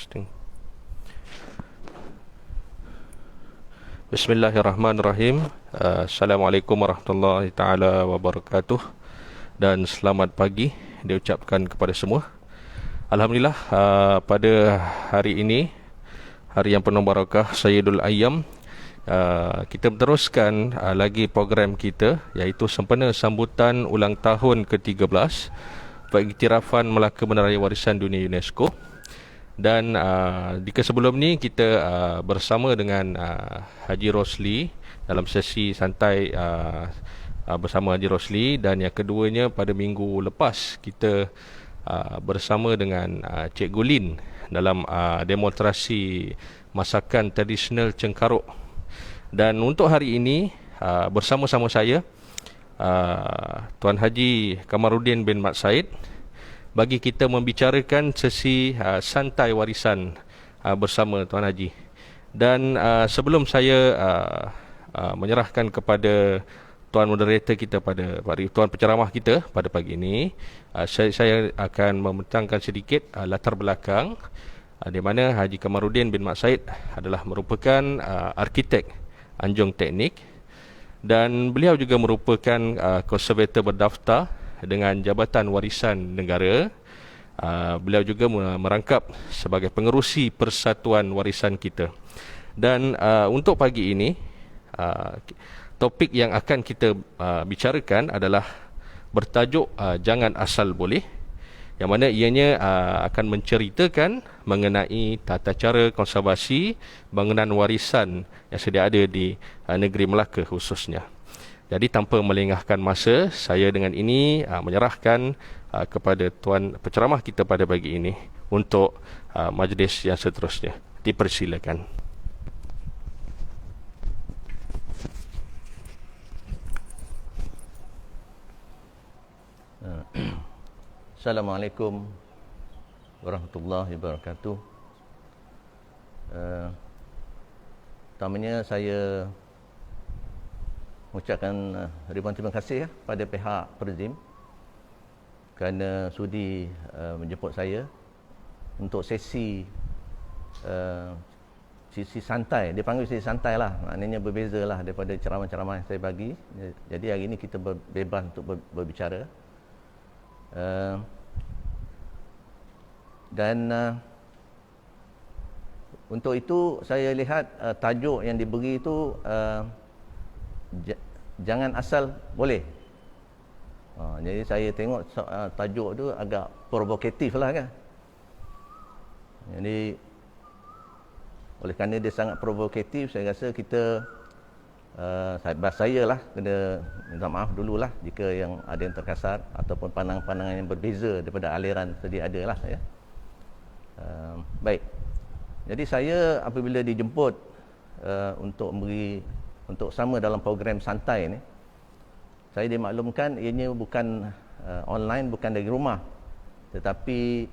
Testing. Bismillahirrahmanirrahim. Assalamualaikum warahmatullahi taala wabarakatuh dan selamat pagi diucapkan kepada semua. Alhamdulillah, pada hari ini, hari yang penuh barakah, Sayyidul Ayyam, kita meneruskan lagi program kita, iaitu sempena sambutan ulang tahun ke-13 Pengiktirafan Melaka Benda Raya Warisan Dunia UNESCO. Dan di sebelum ni kita bersama dengan Haji Rosli dalam sesi santai bersama Haji Rosli, dan yang keduanya pada minggu lepas kita bersama dengan Cik Gulin dalam demonstrasi masakan tradisional Cengkaruk. Dan untuk hari ini bersama-sama saya Tuan Haji Kamaruddin bin Mat Said bagi kita membicarakan sesi santai warisan bersama Tuan Haji. Dan sebelum saya menyerahkan kepada Tuan Moderator kita Tuan Penceramah kita pada pagi ini, saya akan membentangkan sedikit latar belakang di mana Haji Kamaruddin bin Mat Said adalah merupakan arkitek Anjung Teknik, dan beliau juga merupakan konservator berdaftar dengan Jabatan Warisan Negara. Beliau juga merangkap sebagai pengerusi Persatuan Warisan kita. Dan untuk pagi ini, topik yang akan kita bicarakan adalah bertajuk Jangan Asal Boleh, yang mana ianya akan menceritakan mengenai tata cara konservasi bangunan warisan yang sedia ada di negeri Melaka khususnya. Jadi tanpa melengahkan masa, saya dengan ini menyerahkan kepada Tuan Penceramah kita pada pagi ini untuk majlis yang seterusnya. Dipersilakan. Assalamualaikum warahmatullahi wabarakatuh. Pertamanya saya mengucapkan ribuan terima kasih pada pihak Perzim kerana sudi menjemput saya untuk sesi santai. Dia panggil sesi santai lah, maknanya berbeza lah daripada ceramah-ceramah yang saya bagi. Jadi hari ini kita bebas untuk berbicara. Dan untuk itu saya lihat tajuk yang diberi itu Jangan Asal Boleh. Jadi saya tengok tajuk tu agak provokatif lah kan. Jadi oleh kerana dia sangat provokatif, saya rasa kita saya lah kena minta maaf dululah jika yang ada yang terkasar ataupun pandangan-pandangan yang berbeza daripada aliran sedia ada lah ya. Baik. Jadi saya apabila dijemput untuk sama dalam program santai ni, saya dimaklumkan ianya bukan online, bukan dari rumah, tetapi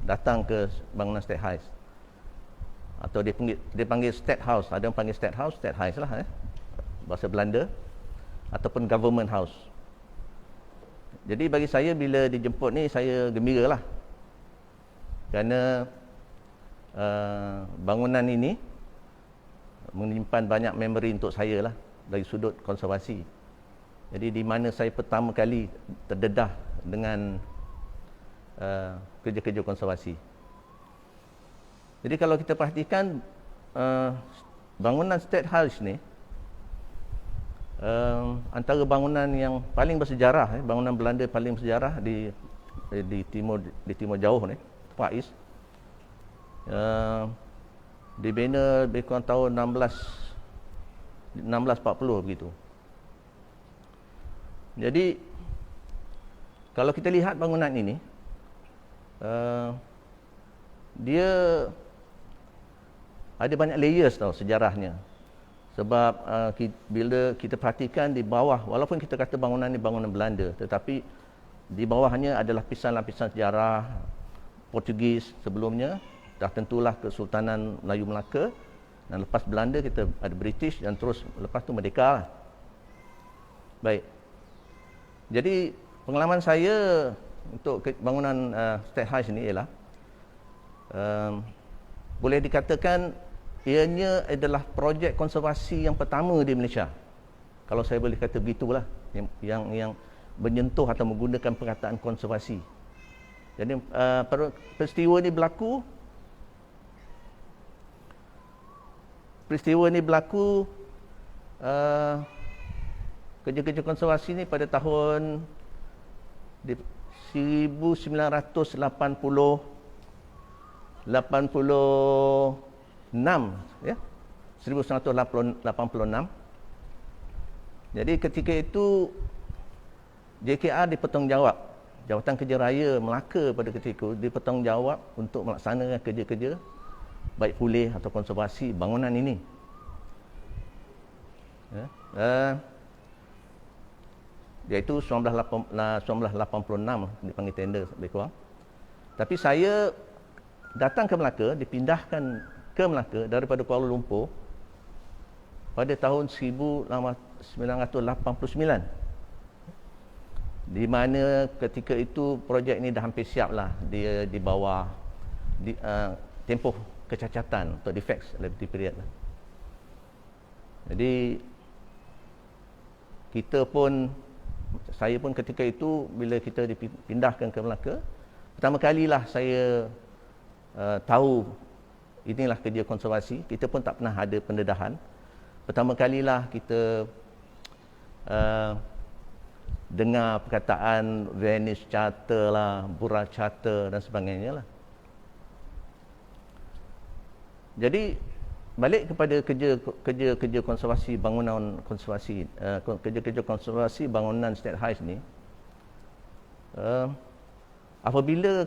datang ke bangunan State House, atau dia panggil State House. Ada yang panggil State House lah bahasa Belanda, ataupun Government House. Jadi bagi saya bila dijemput ni, saya gembira lah kerana bangunan ini menyimpan banyak memori untuk saya lah dari sudut konservasi. Jadi di mana saya pertama kali terdedah dengan kerja-kerja konservasi. Jadi kalau kita perhatikan bangunan State House ni antara bangunan yang paling bersejarah, bangunan Belanda paling bersejarah di timur jauh ni, Far East. Dibina lebih kurang tahun 1640 begitu. Jadi kalau kita lihat bangunan ini, dia ada banyak layers tau sejarahnya. Sebab bila kita perhatikan di bawah, walaupun kita kata bangunan ini bangunan Belanda, tetapi di bawahnya adalah lapisan-lapisan sejarah Portugis sebelumnya. Dah tentulah Kesultanan Melayu Melaka, dan lepas Belanda kita ada British, dan terus lepas tu Merdeka lah. Baik. Jadi pengalaman saya untuk bangunan State House ni ialah boleh dikatakan ianya adalah projek konservasi yang pertama di Malaysia. Kalau saya boleh kata begitulah, yang menyentuh atau menggunakan perkataan konservasi. Jadi peristiwa ni berlaku kerja-kerja konservasi ni pada tahun 1986 ya, 1986. Jadi ketika itu JKR dipertanggungjawab, Jawatan Kerja Raya Melaka pada ketika itu dipertanggungjawab untuk melaksanakan kerja-kerja baik pulih atau konservasi bangunan ini. Ya, iaitu 1986 dipanggil tender lebih kurang. Tapi saya datang ke Melaka, dipindahkan ke Melaka daripada Kuala Lumpur pada tahun 1989, di mana ketika itu projek ini dah hampir siap lah. Dia di bawah tempoh kecacatan atau defects liability period lah. Jadi saya pun ketika itu bila kita dipindahkan ke Melaka, pertama kalilah saya tahu inilah kerja konservasi. Kita pun tak pernah ada pendedahan. Pertama kalilah kita dengar perkataan Venice Charter lah, Burra Charter dan sebagainya lah. Jadi balik kepada kerja konservasi bangunan konservasi, kerja-kerja konservasi bangunan State Highs ni, apabila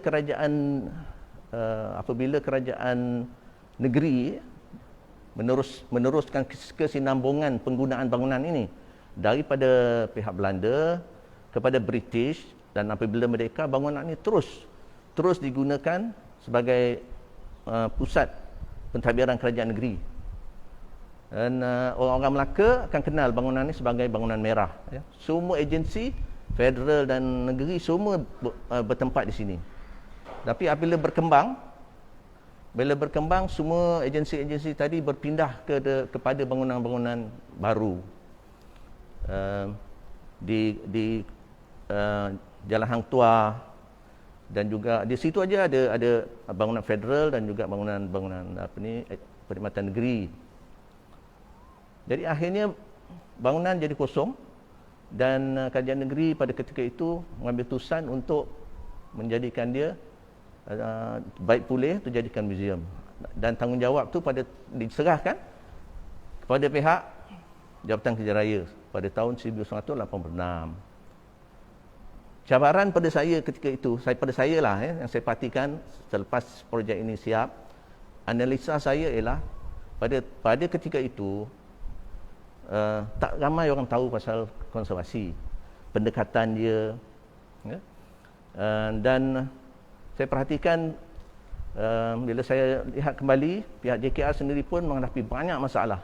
kerajaan negeri meneruskan kesinambungan penggunaan bangunan ini daripada pihak Belanda kepada British, dan apabila merdeka, bangunan ini terus digunakan sebagai pusat pentadbiran kerajaan negeri. Dan orang-orang Melaka akan kenal bangunan ini sebagai bangunan merah, ya. Semua agensi federal dan negeri semua bertempat di sini. Tapi apabila berkembang, semua agensi-agensi tadi berpindah kepada bangunan-bangunan baru. Di Jalan Hang Tuah, dan juga di situ aja ada bangunan federal dan juga bangunan perkhidmatan negeri. Jadi akhirnya bangunan jadi kosong, dan kerajaan negeri pada ketika itu mengambil keputusan untuk menjadikan dia baik pulih atau jadikan museum, dan tanggungjawab tu diserahkan kepada pihak Jabatan Kerja Raya pada tahun 1986. Cabaran pada saya ketika itu, yang saya perhatikan selepas projek ini siap, analisa saya ialah pada ketika itu tak ramai orang tahu pasal konservasi, pendekatan dia, ya? Dan saya perhatikan bila saya lihat kembali, pihak JKR sendiri pun menghadapi banyak masalah.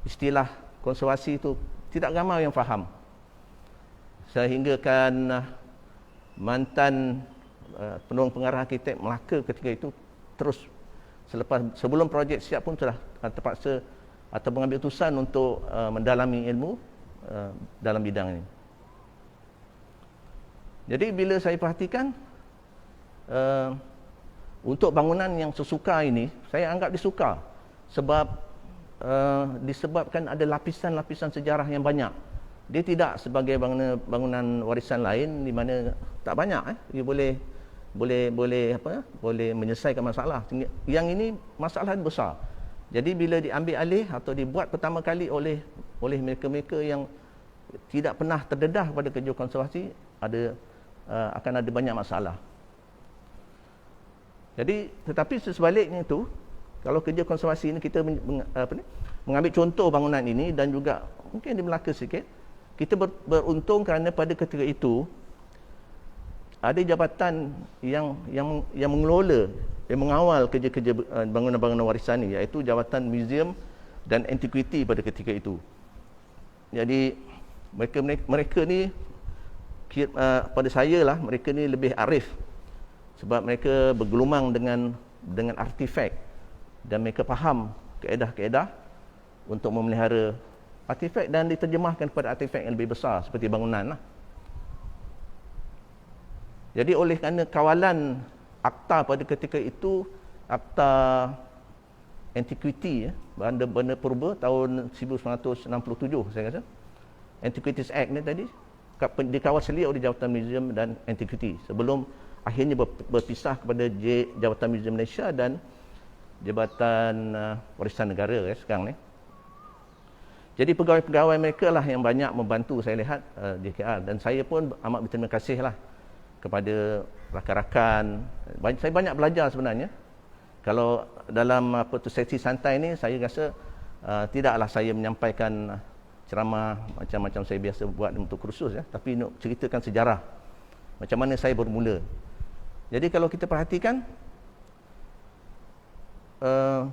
Istilah konservasi itu tidak ramai yang faham, sehinggakan mantan penolong pengarah arkitek Melaka ketika itu terus sebelum projek siap pun telah terpaksa atau mengambil keputusan untuk mendalami ilmu dalam bidang ini. Jadi bila saya perhatikan untuk bangunan yang sesuka ini, saya anggap disuka sebab disebabkan ada lapisan-lapisan sejarah yang banyak. Dia tidak sebagai bangunan warisan lain di mana tak banyak, dia boleh menyelesaikan masalah. Yang ini masalah besar. Jadi bila diambil alih atau dibuat pertama kali oleh mereka-mereka yang tidak pernah terdedah pada kerja konservasi, akan ada banyak masalah. Jadi tetapi sebaliknya itu, kalau kerja konservasi ini kita mengambil contoh bangunan ini, dan juga mungkin di Melaka sikit, kita beruntung kerana pada ketika itu ada jabatan yang mengelola, yang mengawal kerja-kerja bangunan-bangunan warisan ini, iaitu Jabatan Museum dan Antiquity pada ketika itu. Jadi mereka ni pada saya lah, mereka ni lebih arif sebab mereka bergelumang dengan artifak dan mereka faham kaedah-kaedah untuk memelihara artifak dan diterjemahkan kepada artifak yang lebih besar seperti bangunan lah. Jadi oleh kerana kawalan akta pada ketika itu, akta antiquity, benda purba tahun 1967 saya rasa, Antiquities Act ni tadi dikawal selia oleh Jabatan Museum dan Antiquity sebelum akhirnya berpisah kepada Jabatan Museum Malaysia dan Jabatan Warisan Negara sekarang ni. Jadi pegawai-pegawai mereka lah yang banyak membantu saya lihat JKR, dan saya pun amat berterima kasih lah kepada rakan-rakan. Saya banyak belajar sebenarnya. Kalau dalam sesi santai ni, saya rasa tidaklah saya menyampaikan ceramah macam-macam saya biasa buat untuk kursus ya, tapi nak ceritakan sejarah macam mana saya bermula. Jadi kalau kita perhatikan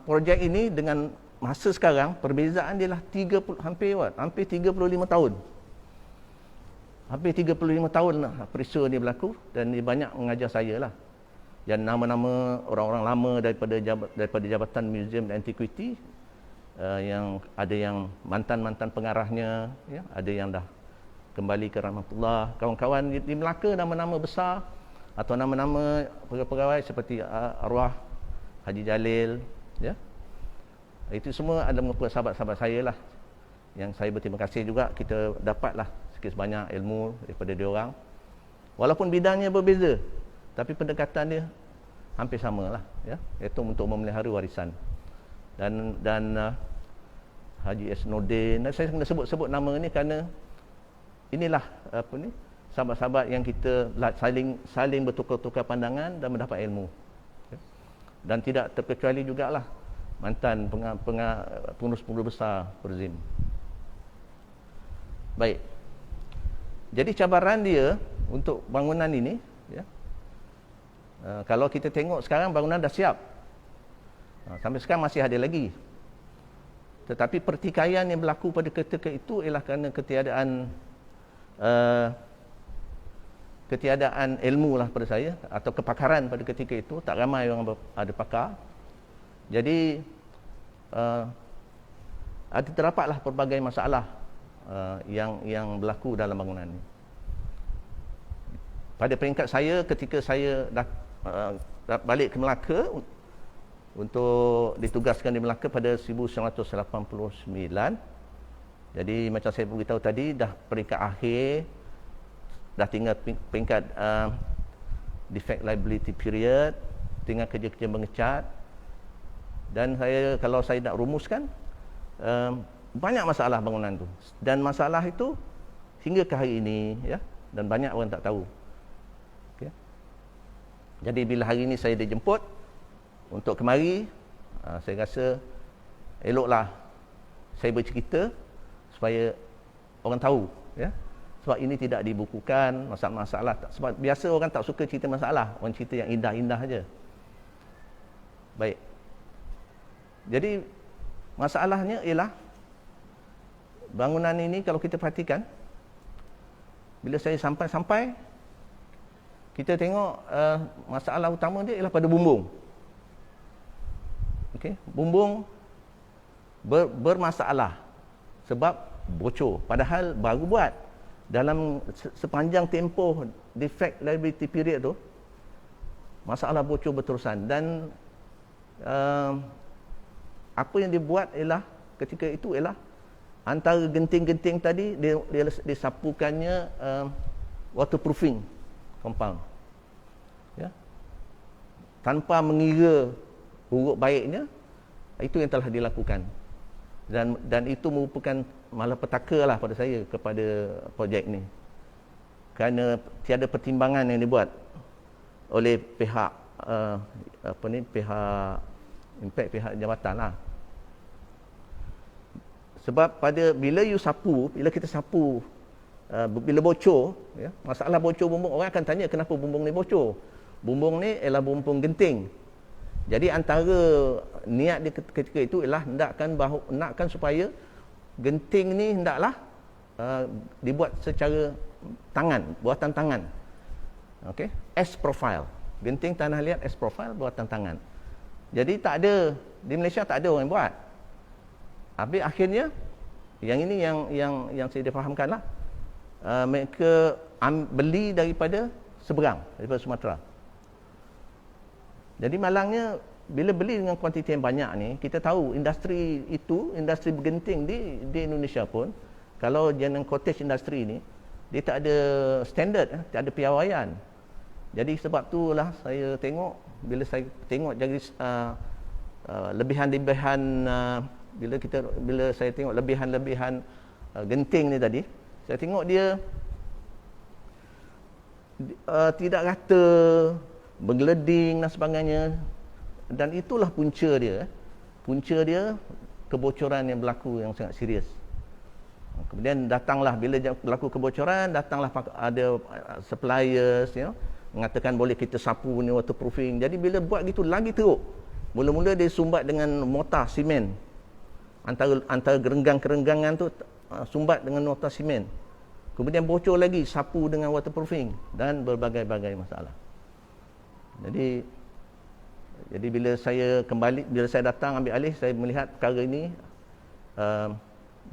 projek ini dengan masa sekarang, perbezaan dia lah hampir 35 tahun. Hampir 35 tahun lah peristiwa ni berlaku, dan dia banyak mengajar saya lah. Dan nama-nama orang-orang lama daripada Jabatan Museum dan Antiquity, yang ada yang mantan-mantan pengarahnya, ya, ada yang dah kembali ke rahmatullah. Kawan-kawan di Melaka, nama-nama besar atau nama-nama pegawai seperti arwah Haji Jalil, ya. Itu semua adalah merupakan sahabat-sahabat saya lah, yang saya berterima kasih juga. Kita dapatlah sikit sebanyak ilmu daripada diorang. Walaupun bidangnya berbeza, tapi pendekatan dia hampir sama lah, ya, iaitu untuk memelihara warisan. Dan Haji S. Nordin, saya kena sebut nama ni kerana inilah sahabat-sahabat yang kita saling bertukar-tukar pandangan dan mendapat ilmu. Dan tidak terkecuali jugalah mantan pengurus-pengurus besar Perzim. Baik. Jadi cabaran dia untuk bangunan ini, ya, kalau kita tengok sekarang bangunan dah siap. Sampai sekarang masih ada lagi. Tetapi pertikaian yang berlaku pada ketika itu ialah kerana ketiadaan ilmu lah pada saya, atau kepakaran pada ketika itu. Tak ramai orang ada pakar. Jadi terdapatlah pelbagai masalah yang berlaku dalam bangunan ini. Pada peringkat saya, ketika saya dah balik ke Melaka untuk ditugaskan di Melaka pada 1989. Jadi macam saya beritahu tadi, dah peringkat akhir, dah tinggal peringkat defect liability period, tinggal kerja-kerja mengecat. Dan kalau saya nak rumuskan, banyak masalah bangunan tu, dan masalah itu hingga ke hari ini, ya, dan banyak orang tak tahu. Okay. Jadi bila hari ini saya dijemput untuk kemari, saya rasa eloklah saya bercerita supaya orang tahu, ya. Sebab ini tidak dibukukan masalah-masalah. Sebab biasa orang tak suka cerita masalah, orang cerita yang indah-indah aja. Baik. Jadi masalahnya ialah bangunan ini, kalau kita perhatikan, bila saya sampai kita tengok masalah utama dia ialah pada bumbung. Okey, bumbung bermasalah sebab bocor, padahal baru buat. Dalam sepanjang tempoh defect liability period tu, masalah bocor berterusan. Dan apa yang dibuat ialah ketika itu ialah antara genting-genting tadi dia disapukannya waterproofing compound, ya, tanpa mengira buruk baiknya. Itu yang telah dilakukan, dan itu merupakan malapetaka lah pada saya kepada projek ni, kerana tiada pertimbangan yang dibuat oleh pihak pihak jabatan lah. Sebab bila kita sapu, bila bocor, ya, masalah bocor bumbung, orang akan tanya kenapa bumbung ni bocor. Bumbung ni ialah bumbung genting. Jadi antara niat dia ketika itu ialah hendakkan supaya genting ni hendaklah dibuat secara buatan tangan. Okey, S profile. genting tanah liat S profile buatan tangan. Jadi tak ada, di Malaysia tak ada orang yang buat. Habis akhirnya yang ini yang saya difahamkan lah, mereka beli daripada seberang, daripada Sumatera. Jadi malangnya bila beli dengan kuantiti yang banyak ni, kita tahu industri itu, industri bergenting di Indonesia pun, kalau jenang cottage industri ni, dia tak ada standard, tak ada piawaian. Jadi sebab itulah saya tengok, bila saya tengok jadi lebihan-lebihan, bila saya tengok lebihan-lebihan genting ni tadi, saya tengok dia tidak rata, bergeleding dan sebagainya. Dan itulah punca dia. Punca dia kebocoran yang berlaku yang sangat serius. Kemudian datanglah, bila berlaku kebocoran, datanglah ada suppliers, mengatakan boleh kita sapu ni waterproofing. Jadi bila buat gitu lagi teruk. Mula-mula dia sumbat dengan mortar simen. Antara gerenggang-kerenggangan tu sumbat dengan mortar simen. Kemudian bocor lagi, sapu dengan waterproofing dan berbagai-bagai masalah. Jadi bila saya datang ambil alih, saya melihat perkara ini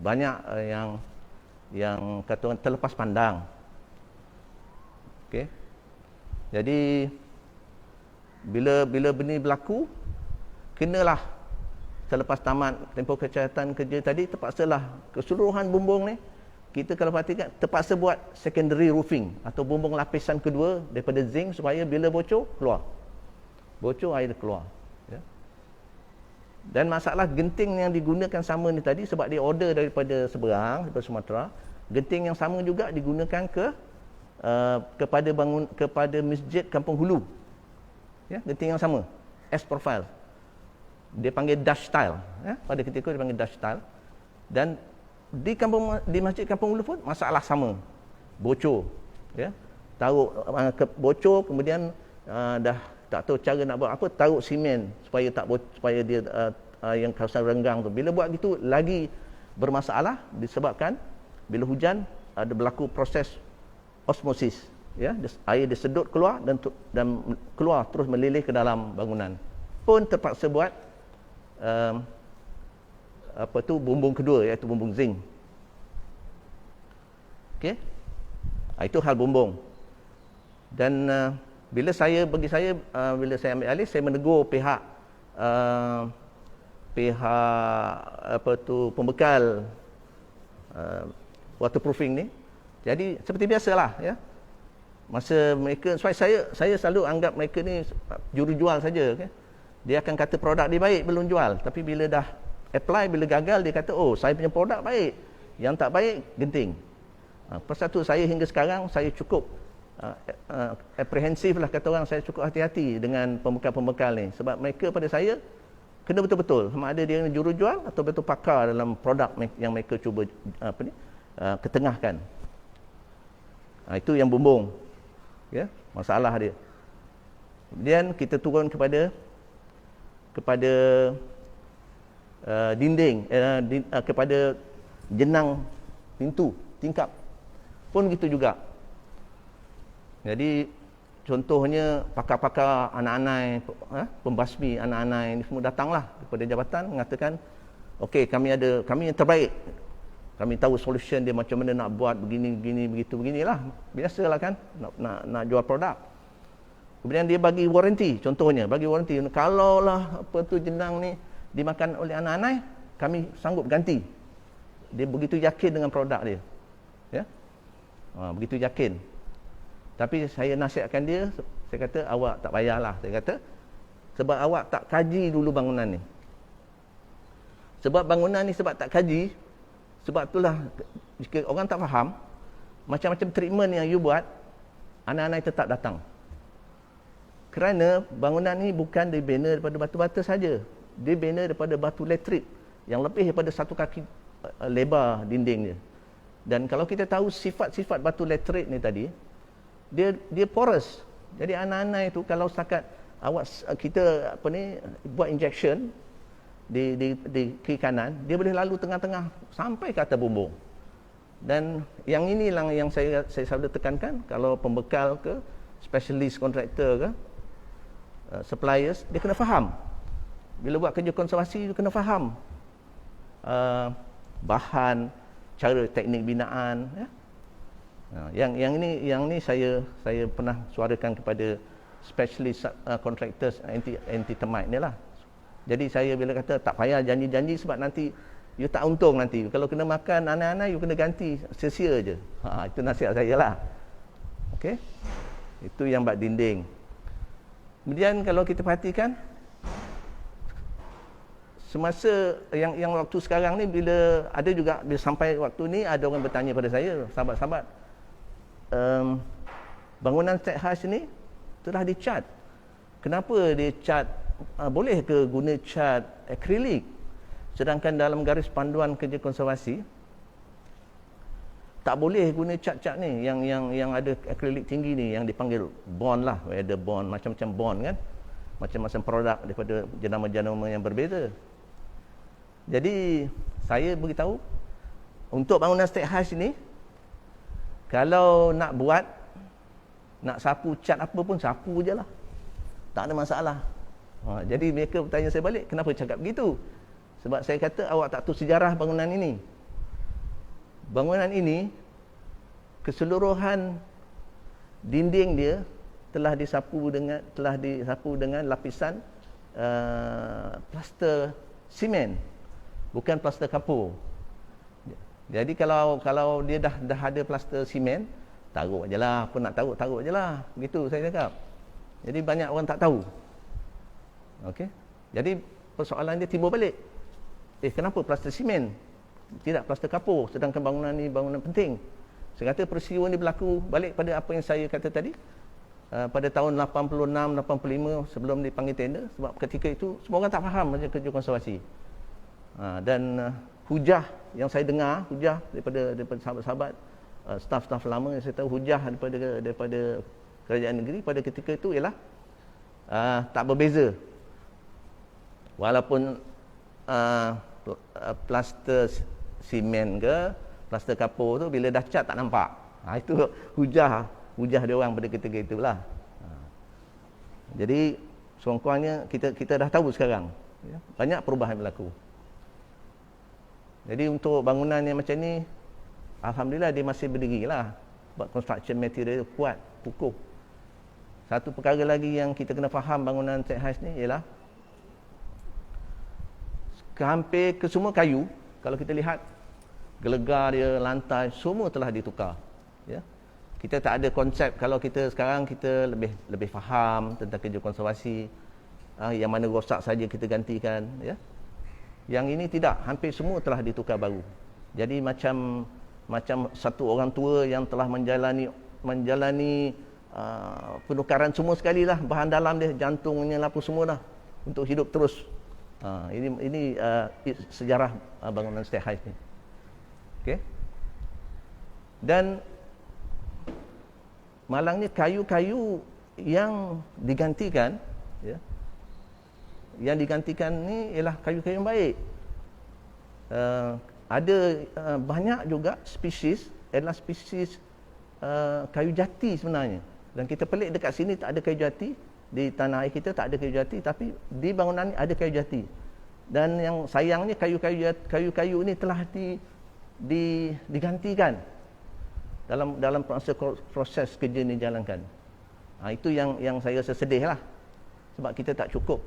banyak yang kata orang terlepas pandang. Okey. Jadi bila benda berlaku, kenalah selepas tamat tempoh kecacatan kerja tadi, terpaksalah keseluruhan bumbung ni, kita kalau perhatikan terpaksa buat secondary roofing atau bumbung lapisan kedua daripada zinc, supaya bila bocor keluar. Bocor, air keluar. Ya. Dan masalah genting yang digunakan sama ni tadi, sebab dia order daripada seberang, daripada Sumatera, genting yang sama juga digunakan kepada masjid Kampung Hulu. Ya, genting yang sama, S profile. Dia panggil Dutch style. Ya, pada ketika dia panggil Dutch style. Dan di masjid Kampung Hulu pun masalah sama, bocor. Ya, taruh bocor, kemudian dah tak tahu cara nak buat apa, taruh simen supaya dia yang kawasan renggang tu. Bila buat gitu lagi bermasalah, disebabkan bila hujan ada berlaku proses osmosis, ya, air disedut keluar dan keluar terus melilih ke dalam bangunan. Pun terpaksa buat bumbung kedua, iaitu bumbung zinc. Okey. Itu hal bumbung. Dan bila saya ambil alih, saya menegur pihak pembekal waterproofing ni. Jadi seperti biasalah, ya. Masa mereka, sebab saya selalu anggap mereka ni jurujual saja, okay? Dia akan kata produk dia baik belum jual, tapi bila dah apply, bila gagal dia kata, oh saya punya produk baik, yang tak baik genting. Pasal tu saya hingga sekarang saya cukup apprehensif lah, kata orang, saya cukup hati-hati dengan pembekal-pembekal ni, sebab mereka pada saya kena betul-betul sama ada dia jurujual atau betul pakar dalam produk yang mereka cuba ketengahkan. Itu yang bumbung, ya, masalah dia. Kemudian kita turun kepada dinding, kepada jenang pintu tingkap pun begitu juga. Jadi contohnya pakar-pakar anak-anak, pembasmi anak-anak ini semua datanglah daripada jabatan mengatakan, okey, kami yang terbaik, kami tahu solution dia macam mana nak buat begini beginilah, biasalah kan, nak jual produk. Kemudian dia bagi waranti, contohnya bagi waranti, kalaulah jenang ni dimakan oleh anak-anak, kami sanggup ganti. Dia begitu yakin dengan produk dia, ya, begitu yakin. Tapi saya nasihatkan dia, saya kata awak tak payahlah, saya kata, sebab awak tak kaji dulu bangunan ni. Sebab bangunan ni sebab tak kaji, sebab itulah jika orang tak faham, macam-macam treatment yang you buat, anak-anak tetap datang. Kerana bangunan ni bukan dibina daripada batu bata saja, dia bina daripada batu letrik yang lebih daripada 1 kaki lebar dindingnya. Dan kalau kita tahu sifat-sifat batu letrik ni tadi, dia porous. Jadi anak-anak itu kalau setakat kita buat injection di kiri kanan, dia boleh lalu tengah-tengah sampai ke atas bumbung. Dan yang inilah yang saya selalu tekankan, kalau pembekal ke specialist kontraktor ke, suppliers, dia kena faham. Bila buat kerja konservasi, dia kena faham bahan, cara teknik binaan, ya. Yang ni saya pernah suarakan kepada specialist contractors anti termite ni lah. Jadi saya bila kata tak payah janji-janji sebab nanti you tak untung nanti. Kalau kena makan anai-anai, you kena ganti sia-sia je. Itu nasihat saya lah. Okey. Itu yang bak dinding. Kemudian kalau kita perhatikan, semasa yang waktu sekarang ni, bila ada juga, bila sampai waktu ni ada orang bertanya pada saya, sahabat-sahabat, bangunan State House ni telah dicat. Kenapa dia cat? Boleh ke guna cat akrilik? Sedangkan dalam garis panduan kerja konservasi tak boleh guna cat-cat ni yang ada akrilik tinggi ni, yang dipanggil bond lah, ada bond, macam-macam bond kan, macam-macam produk daripada jenama-jenama yang berbeza. Jadi saya beritahu, untuk bangunan State House ni, kalau nak buat, nak sapu cat apa pun, sapu je lah, tak ada masalah. Jadi mereka bertanya saya balik, kenapa cakap begitu? Sebab saya kata awak tak tahu sejarah bangunan ini. Bangunan ini, keseluruhan dinding dia telah disapu dengan lapisan plaster simen, bukan plaster kapur. Jadi kalau dia dah ada plaster simen, taruh je lah, apa nak taruh je lah, begitu saya cakap. Jadi banyak orang tak tahu. Okey. Jadi persoalan dia timbul balik. Kenapa plaster simen, tidak plaster kapur, sedangkan bangunan ni bangunan penting? Saya kata peristiwa ni berlaku balik pada apa yang saya kata tadi, pada tahun 86-85 sebelum dipanggil tender. Sebab ketika itu semua orang tak faham macam kerja konservasi. Dan hujah yang saya dengar, hujah daripada sahabat-sahabat, staf-staf lama yang saya tahu, hujah daripada kerajaan negeri pada ketika itu ialah tak berbeza. Walaupun plaster simen ke plaster kapur tu, bila dah cat tak nampak. Itu hujah dia orang pada ketika itulah. Jadi sekurang-kurangnya kita dah tahu sekarang, ya, banyak perubahan berlaku. Jadi untuk bangunan yang macam ni, alhamdulillah dia masih berdiri lah. Sebab construction material kuat, kukuh. Satu perkara lagi yang kita kena faham bangunan State House ni ialah hampir kesemua kayu, kalau kita lihat gelegar dia, lantai, semua telah ditukar. Ya. Kita tak ada konsep, kalau kita sekarang kita lebih faham tentang kerja konservasi, yang mana rosak saja kita gantikan, ya. Yang ini tidak, hampir semua telah ditukar baru. Jadi macam satu orang tua yang telah menjalani penukaran semua sekali lah, bahan dalam dia, jantungnya, apa semua dah, untuk hidup terus. Ini sejarah bangunan State House ni. Okey. Dan malangnya kayu-kayu yang digantikan, ya, yang digantikan ni ialah kayu-kayu yang baik. Ada banyak juga spesies adalah spesies kayu jati sebenarnya. Dan kita pelik, dekat sini tak ada kayu jati, di tanah air kita tak ada kayu jati, tapi di bangunan ni ada kayu jati. Dan yang sayangnya kayu-kayu ni telah digantikan dalam proses kerja ni jalankan. Itu yang saya rasa sedih lah, sebab kita tak cukup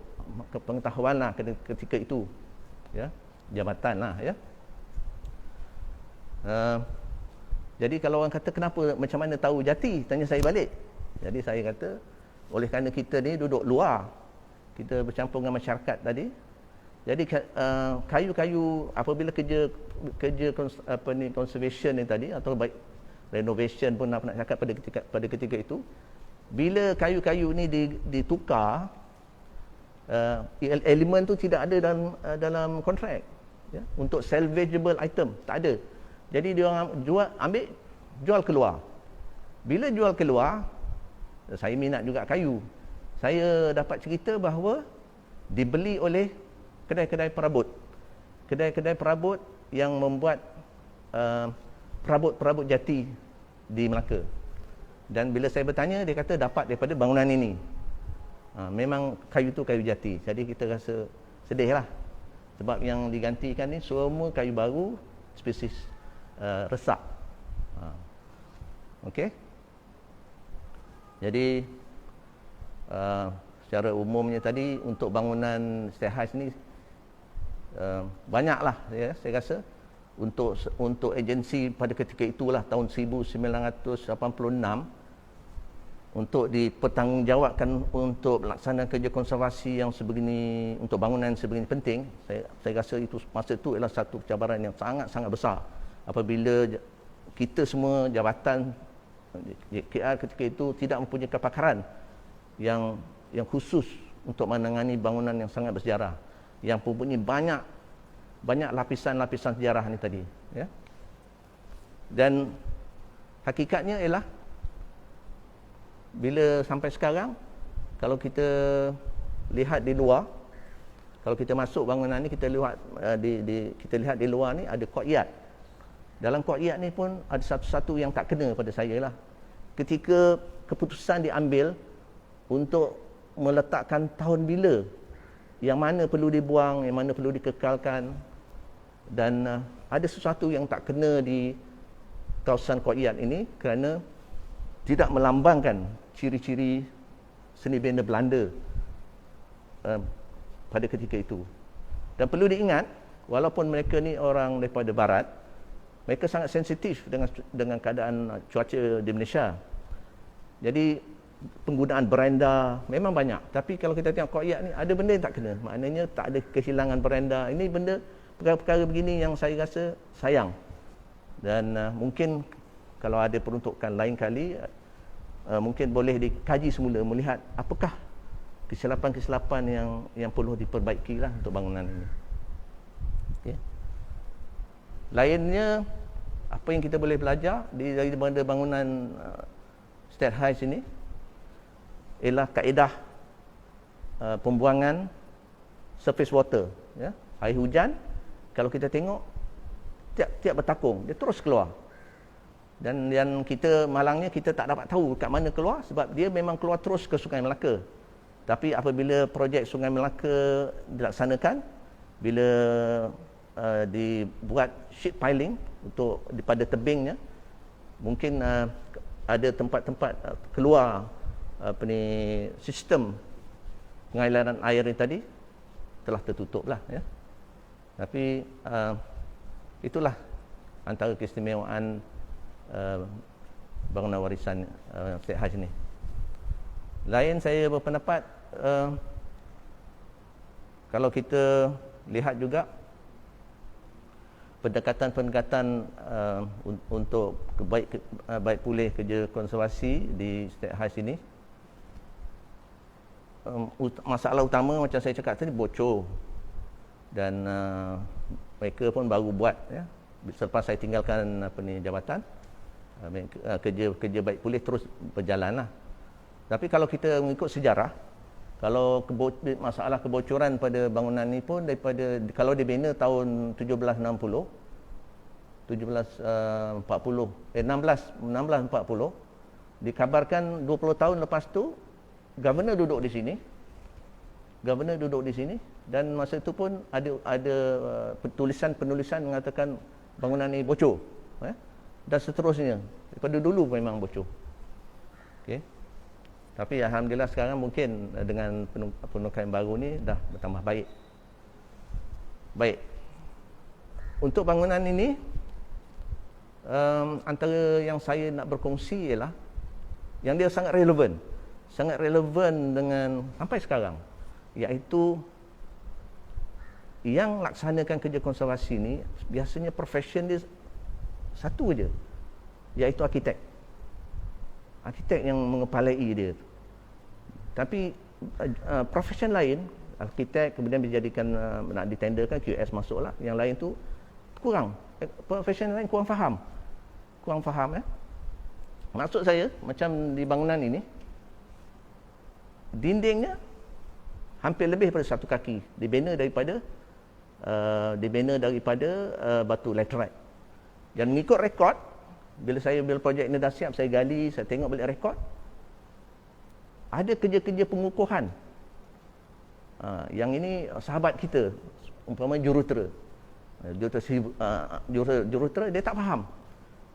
pengetahuan lah ketika itu, ya, jabatan lah, ya. Jadi kalau orang kata kenapa, macam mana tahu jati, tanya saya balik. Jadi saya kata, oleh kerana kita ni duduk luar, kita bercampur dengan masyarakat tadi. Jadi kayu-kayu, apabila kerja conservation ni tadi, atau baik renovation pun nak cakap pada ketika itu, bila kayu-kayu ni ditukar, elemen tu tidak ada dalam kontrak, ya, untuk salvageable item, tak ada. Jadi dia orang jual keluar. Bila jual keluar, saya minat juga kayu. Saya dapat cerita bahawa dibeli oleh kedai-kedai perabot. Kedai-kedai perabot yang membuat perabot-perabot jati di Melaka. Dan bila saya bertanya, dia kata dapat daripada bangunan ini. Memang kayu tu kayu jati. Jadi kita rasa sedih lah. Sebab yang digantikan ni semua kayu baru, spesies resak. Okey. Jadi secara umumnya tadi untuk bangunan state house ni banyaklah ya, saya rasa untuk agensi pada ketika itulah tahun 1986 untuk dipertanggungjawabkan untuk melaksanakan kerja konservasi yang sebegini, untuk bangunan sebegini penting. Saya rasa itu masa itu adalah satu cabaran yang sangat-sangat besar apabila kita semua jabatan JKR ketika itu tidak mempunyai kepakaran yang khusus untuk menangani bangunan yang sangat bersejarah, yang mempunyai banyak lapisan-lapisan sejarah ni tadi, ya. Dan hakikatnya ialah bila sampai sekarang, kalau kita lihat di luar, kalau kita masuk bangunan ni, kita lihat kita lihat di luar ni ada courtyard. Dalam courtyard ni pun ada satu-satu yang tak kena pada saya lah. Ketika keputusan diambil untuk meletakkan tahun bila, yang mana perlu dibuang, yang mana perlu dikekalkan, dan ada sesuatu yang tak kena di kawasan courtyard ini kerana tidak melambangkan ciri-ciri seni bina Belanda pada ketika itu. Dan perlu diingat, walaupun mereka ni orang daripada barat, mereka sangat sensitif dengan keadaan cuaca di Malaysia. Jadi penggunaan beranda memang banyak, tapi kalau kita tengok courtyard ni ada benda yang tak kena. Maknanya tak ada kehilangan beranda. Ini benda, perkara-perkara begini yang saya rasa sayang. Dan mungkin kalau ada peruntukan lain kali, mungkin boleh dikaji semula, melihat apakah kesilapan-kesilapan yang perlu diperbaikilah untuk bangunan ini. Okay. Lainnya, apa yang kita boleh belajar daripada bangunan state house ini ialah kaedah pembuangan surface water, ya. Air hujan kalau kita tengok tiap bertakung dia terus keluar, dan kita malangnya kita tak dapat tahu kat mana keluar, sebab dia memang keluar terus ke Sungai Melaka. Tapi apabila projek Sungai Melaka dilaksanakan, bila dibuat sheet piling untuk pada tebingnya, mungkin ada tempat-tempat keluar sistem pengaliran air ini tadi telah tertutup lah, ya. Tapi itulah antara keistimewaan bangunan warisan state house ni. Lain, saya berpendapat kalau kita lihat juga pendekatan-pendekatan untuk baik pulih kerja konservasi di state house ini, masalah utama macam saya cakap tadi bocor, dan mereka pun baru buat, ya, selepas saya tinggalkan jabatan. Kerja baik pulih terus berjalan lah. Tapi kalau kita mengikut sejarah, kalau masalah kebocoran pada bangunan ni pun kalau dibina tahun 1640, 1640, dikabarkan 20 tahun lepas tu Governor duduk di sini, dan masa itu pun ada penulisan mengatakan bangunan ini bocor, dan seterusnya. Daripada dulu memang bocor. Okey. Tapi alhamdulillah sekarang mungkin dengan penukaran baru ni dah bertambah baik. Baik. Untuk bangunan ini, antara yang saya nak berkongsi ialah yang dia sangat relevan dengan sampai sekarang, iaitu yang laksanakan kerja konservasi ni biasanya profession dia satu je, iaitu arkitek yang mengepalai dia. Tapi profession lain, arkitek kemudian dijadikan nak ditenderkan, QS masuklah, yang lain tu kurang, profession lain kurang faham, ya. Maksud saya, macam di bangunan ini, dindingnya hampir lebih daripada 1 kaki, dibina daripada batu laterite. Dan mengikut rekod, bila projek ini dah siap, saya gali, saya tengok balik rekod, ada kerja-kerja pengukuhan Yang ini sahabat kita, umpama jurutera. Jurutera dia tak faham.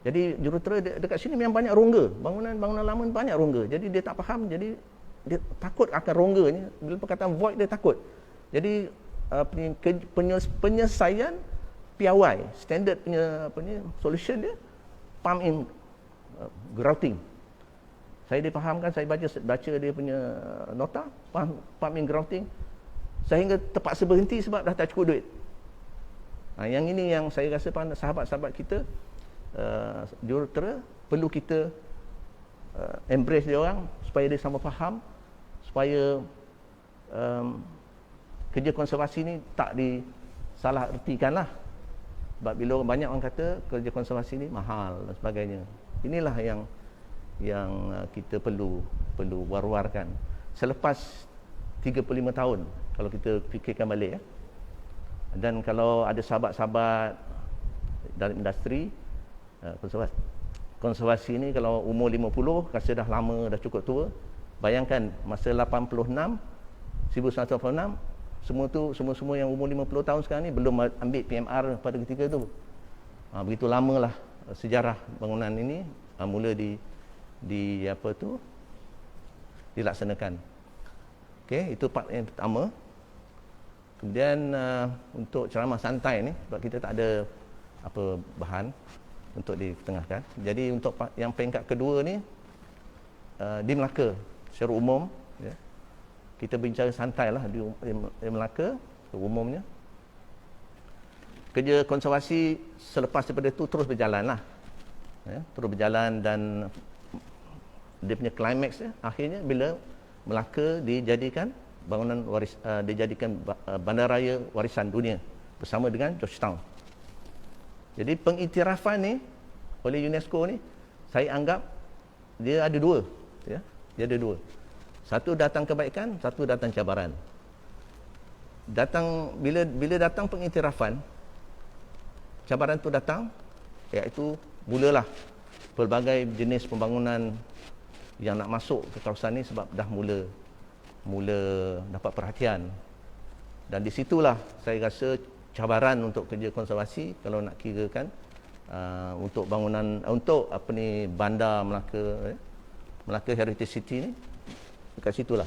Jadi jurutera dekat sini memang banyak rongga. Bangunan lama banyak rongga. Jadi dia tak faham, jadi dia takut akan rongganya. Bila perkataan void dia takut. Jadi penyelesaian piawai, standard punya solution dia pump in grouting. Saya difahamkan, saya baca dia punya nota, pump in grouting, sehingga terpaksa berhenti sebab dah tak cukup duit. Yang ini yang saya rasa sahabat-sahabat kita jurutera perlu kita embrace dia orang supaya dia sama faham, supaya kerja konservasi ni tak disalah ertikan lah. Sebab bila banyak orang kata kerja konservasi ni mahal dan sebagainya. Inilah yang kita perlu war-warkan. Selepas 35 tahun kalau kita fikirkan balik, dan kalau ada sahabat-sahabat dalam industri konservasi ni, kalau umur 50 rasa dah lama, dah cukup tua. Bayangkan masa 1986 semua yang umur 50 tahun sekarang ni belum ambil PMR pada ketika tu. Begitu lamalah sejarah bangunan ini mula dilaksanakan. Okey, itu part yang pertama. Kemudian untuk ceramah santai ni, sebab kita tak ada apa bahan untuk ditengahkan. Jadi untuk yang peringkat kedua ni di Melaka secara umum, ya, kita bincang santai lah di Melaka umumnya. Kerja konservasi selepas daripada itu terus berjalan lah, ya, terus berjalan, dan dia punya climax akhirnya bila Melaka dijadikan bangunan dijadikan bandaraya warisan dunia bersama dengan Georgetown. Jadi pengiktirafan ni oleh UNESCO ni, saya anggap dia ada dua, ya, dia ada dua. Satu datang kebaikan, satu datang cabaran. Bila datang pengiktirafan, cabaran tu datang, iaitu mulalah pelbagai jenis pembangunan yang nak masuk ke kawasan ni sebab dah mula dapat perhatian. Dan di situlah saya rasa cabaran untuk kerja konservasi, kalau nak kirakan untuk bangunan, untuk bandar Melaka Heritage City ni, dekat situlah.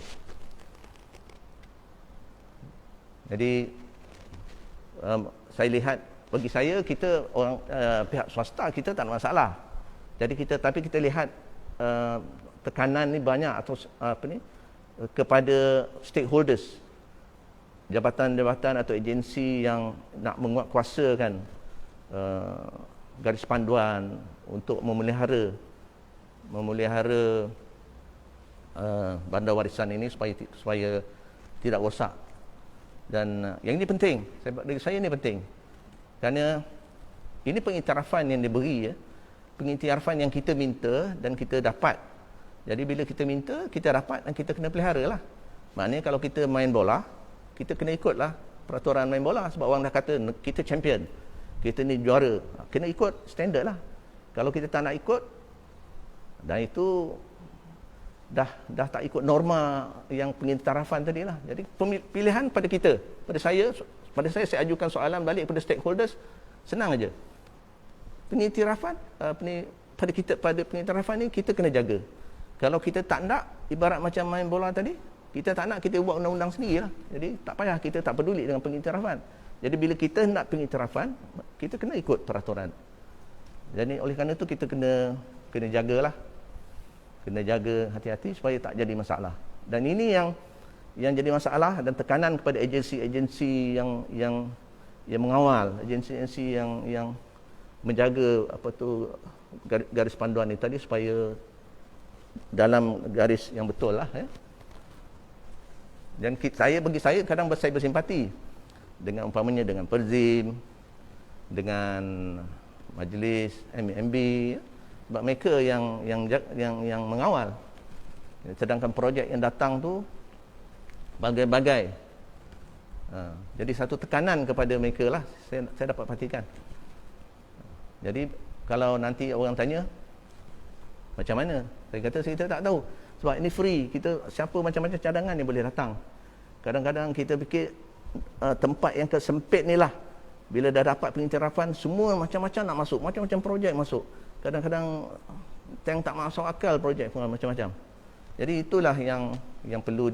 Jadi saya lihat, bagi saya, kita orang pihak swasta kita tak ada masalah. Jadi tapi kita lihat tekanan ni banyak atau kepada stakeholders, jabatan-jabatan atau agensi yang nak menguatkuasakan garis panduan untuk memelihara bandar warisan ini supaya tidak rosak. Dan yang ini penting, bagi saya ini penting, kerana ini pengiktirafan yang diberi, ya, pengiktirafan yang kita minta dan kita dapat. Jadi bila kita minta, kita dapat, dan kita kena pelihara lah. Maknanya kalau kita main bola, kita kena ikutlah peraturan main bola, sebab orang dah kata kita champion, kita ni juara, kena ikut standard lah. Kalau kita tak nak ikut, dan itu dah tak ikut norma yang pengiktirafan tadi lah. Jadi pilihan pada kita, pada saya saya ajukan soalan balik kepada stakeholders, senang aja. Pengiktirafan pada pengiktirafan ni kita kena jaga. Kalau kita tak nak, ibarat macam main bola tadi, kita tak nak, kita buat undang-undang sendiri lah. Jadi tak payah, kita tak peduli dengan pengiktirafan. Jadi bila kita nak pengiktirafan, kita kena ikut peraturan. Jadi oleh kerana itu kita kena jagalah. Kena jaga hati-hati supaya tak jadi masalah. Dan ini yang jadi masalah, dan tekanan kepada agensi-agensi yang mengawal, agensi-agensi yang menjaga garis panduan ini tadi supaya dalam garis yang betul lah, ya. Dan bagi saya kadang saya bersimpati dengan umpamanya dengan Perzim, dengan Majlis MMB, ya. Sebab mereka yang mengawal. Sedangkan projek yang datang tu bagai-bagai. Jadi satu tekanan kepada mereka lah, saya dapat perhatikan. Jadi kalau nanti orang tanya macam mana, saya kata saya tak tahu. Sebab ini free, siapa macam-macam cadangan yang boleh datang. Kadang-kadang kita fikir tempat yang kesempit ni lah, bila dah dapat pengiktirafan, semua macam-macam nak masuk, macam-macam projek masuk. Kadang-kadang tank tak masuk akal projek pun macam-macam. Jadi itulah yang perlu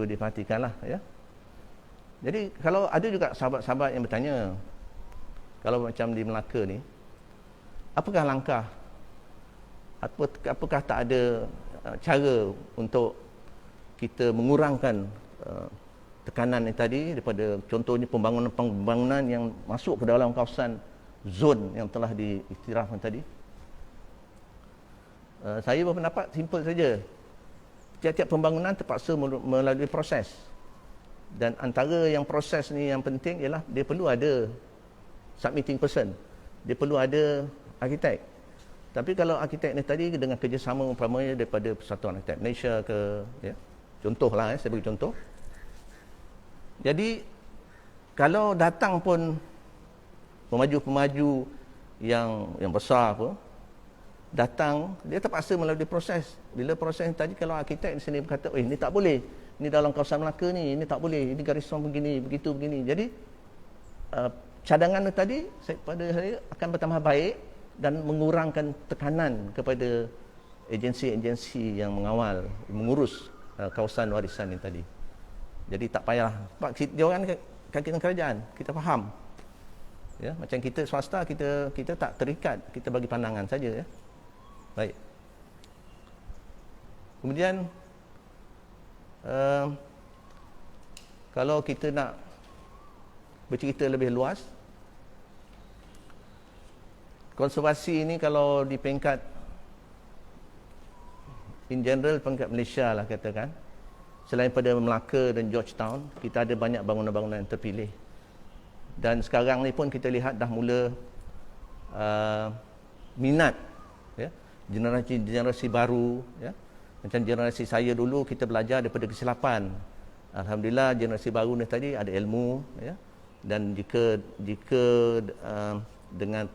diperhatikan lah, ya. Jadi kalau ada juga sahabat-sahabat yang bertanya, kalau macam di Melaka ni, apakah langkah, apakah tak ada cara untuk kita mengurangkan tekanan ni tadi, daripada contohnya pembangunan yang masuk ke dalam kawasan zon yang telah diiktirafkan tadi. Saya berpendapat simple saja. Tiap-tiap pembangunan terpaksa melalui proses. Dan antara yang proses ni yang penting ialah dia perlu ada submitting person. Dia perlu ada arkitek. Tapi kalau arkitek ni tadi dengan kerjasama umpamanya daripada Persatuan Arkitek Malaysia ke, ya, contohlah, saya bagi contoh. Jadi kalau datang pun pemaju-pemaju yang besar apa, datang, dia terpaksa melalui proses. Bila proses tadi, kalau arkitek di sini berkata, ini tak boleh, ini dalam kawasan Melaka ni, ini tak boleh, ini garisan begini, begitu, begini. Jadi cadangan tadi pada saya akan bertambah baik dan mengurangkan tekanan kepada agensi-agensi yang mengawal, mengurus kawasan warisan ini tadi. Jadi tak payah, sebab dia orang kaki kerajaan, kita faham. Ya, macam kita swasta, kita tak terikat, kita bagi pandangan saja, ya. Baik. Kemudian kalau kita nak bercerita lebih luas, konservasi ini kalau di peringkat in general, peringkat Malaysia lah katakan, selain pada Melaka dan Georgetown, kita ada banyak bangunan-bangunan yang terpilih. Dan sekarang ni pun kita lihat dah mula minat, ya, generasi baru, ya. Macam generasi saya dulu, kita belajar daripada kesilapan. Alhamdulillah generasi baru ni tadi ada ilmu, ya. Dan jika dengan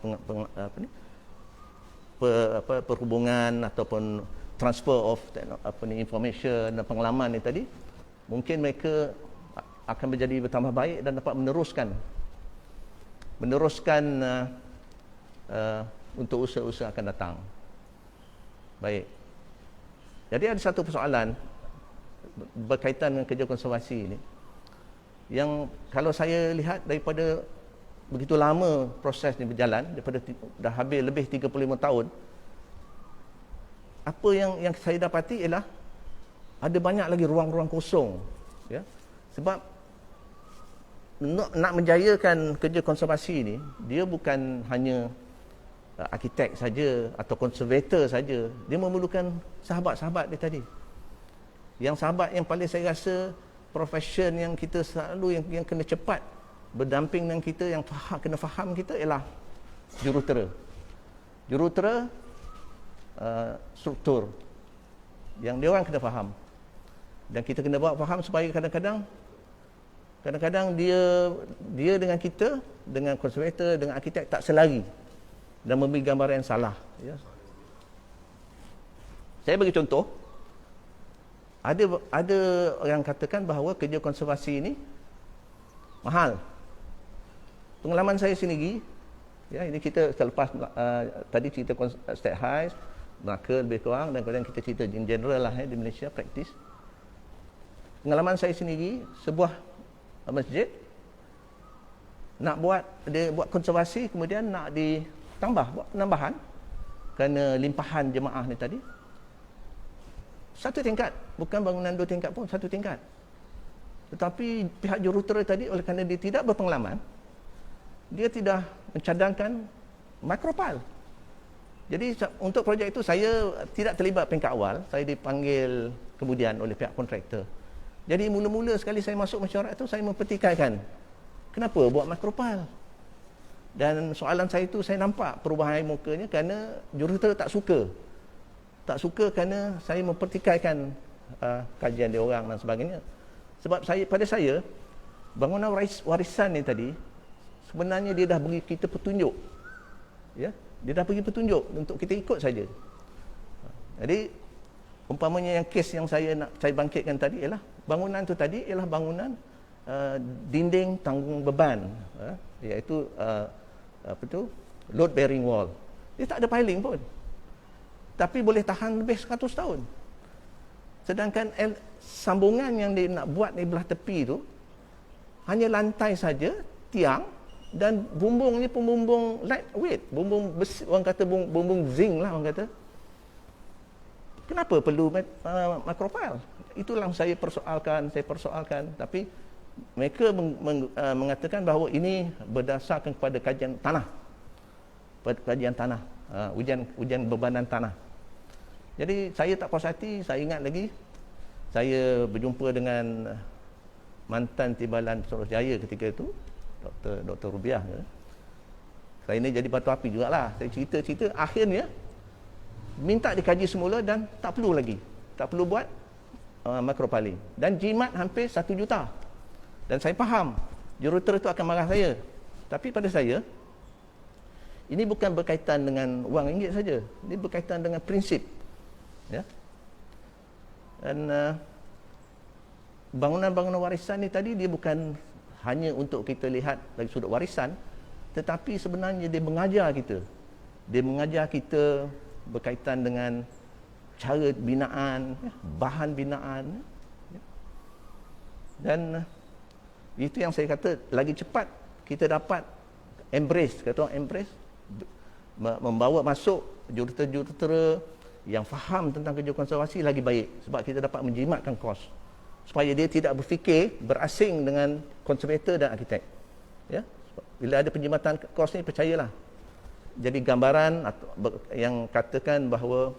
perhubungan ataupun transfer of information dan pengalaman ni tadi, mungkin mereka akan menjadi bertambah baik dan dapat meneruskan untuk usaha-usaha akan datang. Baik. Jadi ada satu persoalan berkaitan dengan kerja konservasi ini, yang kalau saya lihat daripada begitu lama proses ini berjalan, daripada dah habis lebih 35 tahun, apa yang saya dapati ialah ada banyak lagi ruang-ruang kosong, ya. Sebab nak menjayakan kerja konservasi ini, dia bukan hanya arkitek saja atau konservator saja, dia memerlukan sahabat-sahabat dia tadi. Yang sahabat yang paling saya rasa profession yang kita selalu yang kena cepat berdamping dengan kita, yang kena faham kita, ialah jurutera struktur, yang dia orang kena faham, dan kita kena bawa faham supaya kadang-kadang dia dengan kita, dengan konservator, dengan arkitek tak selari dan memberi gambaran yang salah, ya. Saya bagi contoh, ada orang katakan bahawa kerja konservasi ini mahal. Pengalaman saya sendiri, ya, ini kita selepas tadi cerita State High, Melaka lebih kurang, dan kemudian kita cerita in general lah, di Malaysia praktis. Pengalaman saya sendiri, sebuah masjid nak buat konservasi, kemudian nak buat penambahan kerana limpahan jemaah ni tadi, satu tingkat, bukan bangunan 2 tingkat pun, satu tingkat. Tetapi pihak jurutera tadi, oleh kerana dia tidak berpengalaman, dia tidak mencadangkan mikropal. Jadi untuk projek itu saya tidak terlibat peringkat awal, saya dipanggil kemudian oleh pihak kontraktor. Jadi mula-mula sekali saya masuk mesyuarat itu, saya mempertikaikan kenapa buat mikropal. Dan soalan saya itu, saya nampak perubahan air mukanya kerana jurutera tak suka kerana saya mempertikaikan kajian dia orang dan sebagainya. Sebab pada saya bangunan warisan ni tadi, sebenarnya dia dah bagi kita petunjuk, ya, dia dah bagi petunjuk untuk kita ikut saja. Jadi Umpamanya yang kes yang saya bangkitkan tadi ialah bangunan tu tadi ialah bangunan dinding tanggung beban, iaitu apa tu, load bearing wall. Dia tak ada piling pun, tapi boleh tahan lebih 100 tahun. Sedangkan sambungan yang dia nak buat di belah tepi tu hanya lantai saja, tiang, dan bumbungnya pun bumbung lightweight, bumbung besi, orang kata bumbung zinc lah orang kata. Kenapa perlu makropile? Itulah saya persoalkan. Tapi mereka mengatakan bahawa ini berdasarkan kepada kajian tanah, ujian bebanan tanah. Jadi saya tak puas hati. Saya ingat lagi, saya berjumpa dengan mantan Timbalan Suruhanjaya ketika itu, Dr. Rubiah. Saya ni jadi batu api jugalah. Saya cerita, akhirnya minta dikaji semula dan tak perlu lagi. Tak perlu buat makropiling. Dan jimat hampir 1 juta. Dan saya faham jurutera itu akan marah saya. Tapi pada saya, ini bukan berkaitan dengan wang ringgit saja. Ini berkaitan dengan prinsip. Ya. Dan bangunan-bangunan warisan ni tadi, dia bukan hanya untuk kita lihat dari sudut warisan, tetapi sebenarnya dia mengajar kita. Dia mengajar kita berkaitan dengan cara binaan, bahan binaan. Dan itu yang saya kata, lagi cepat kita dapat embrace, kata orang embrace, membawa masuk jurutera-jurutera yang faham tentang kerja konservasi lagi baik, sebab kita dapat menjimatkan kos supaya dia tidak berfikir berasing dengan konservator dan arkitek. Ya, bila ada penjimatan kos ni, percayalah, jadi gambaran yang katakan bahawa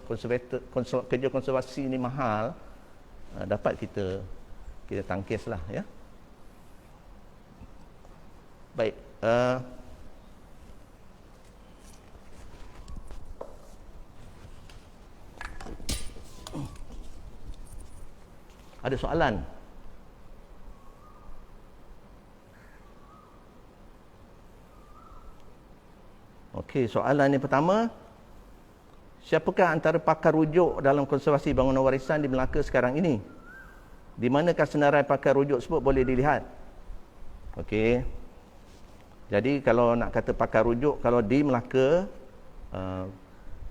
kerja konservasi ini mahal, dapat kita tangkislah, ya. Baik, ada soalan? Okey, soalan yang pertama, siapakah antara pakar rujuk dalam konservasi bangunan warisan di Melaka sekarang ini? Di manakah senarai pakar rujuk tersebut boleh dilihat? Okey. Jadi kalau nak kata pakar rujuk, kalau di Melaka,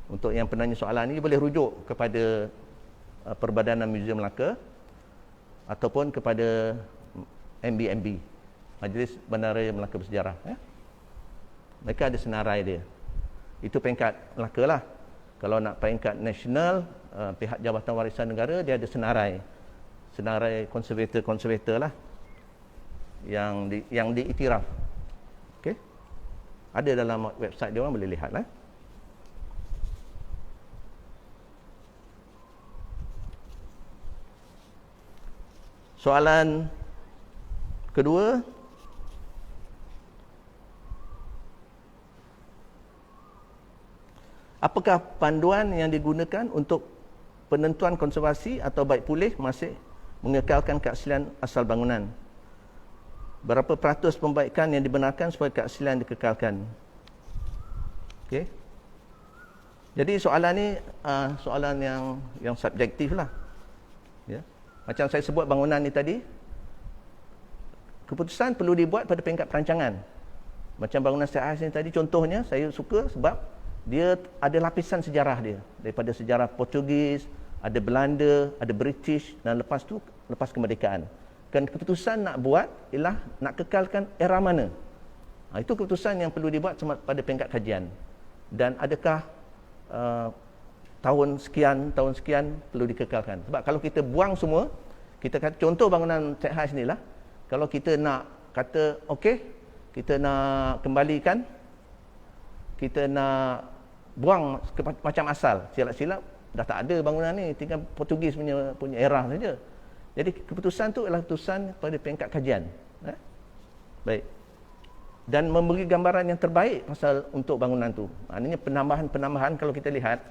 untuk yang penanya soalan ini, boleh rujuk kepada Perbadanan Muzium Melaka ataupun kepada MBMB, Majlis Bandaraya Melaka Bersejarah, ya. Mereka ada senarai dia. Itu peringkat Melaka lah. Kalau nak peringkat nasional, pihak Jabatan Warisan Negara, dia ada senarai konservator lah, yang diiktiraf. Okey, ada dalam website dia, orang boleh lihat lah. Soalan kedua, apakah panduan yang digunakan untuk penentuan konservasi atau baik pulih masih mengekalkan keaslian asal bangunan? Berapa peratus pembaikan yang dibenarkan supaya keaslian dikekalkan? Okey. Jadi soalan ni soalan yang subjektif lah. Ya. Macam saya sebut bangunan ni tadi, keputusan perlu dibuat pada peringkat perancangan. Macam bangunan State House ni tadi, contohnya saya suka sebab dia ada lapisan sejarah dia, daripada sejarah Portugis, ada Belanda, ada British, dan lepas tu, lepas kemerdekaan. Dan keputusan nak buat ialah nak kekalkan era mana. Itu keputusan yang perlu dibuat pada peringkat kajian. Dan adakah tahun sekian perlu dikekalkan. Sebab kalau kita buang semua, kita kata, contoh bangunan State House ni lah, kalau kita nak kata okey, kita nak kembalikan, kita nak buang macam asal, silap-silap dah tak ada bangunan ni, tinggal Portugis punya era saja. Jadi keputusan tu adalah keputusan pada peringkat kajian. Baik. Dan memberi gambaran yang terbaik pasal untuk bangunan tu. Maknanya penambahan-penambahan, kalau kita lihat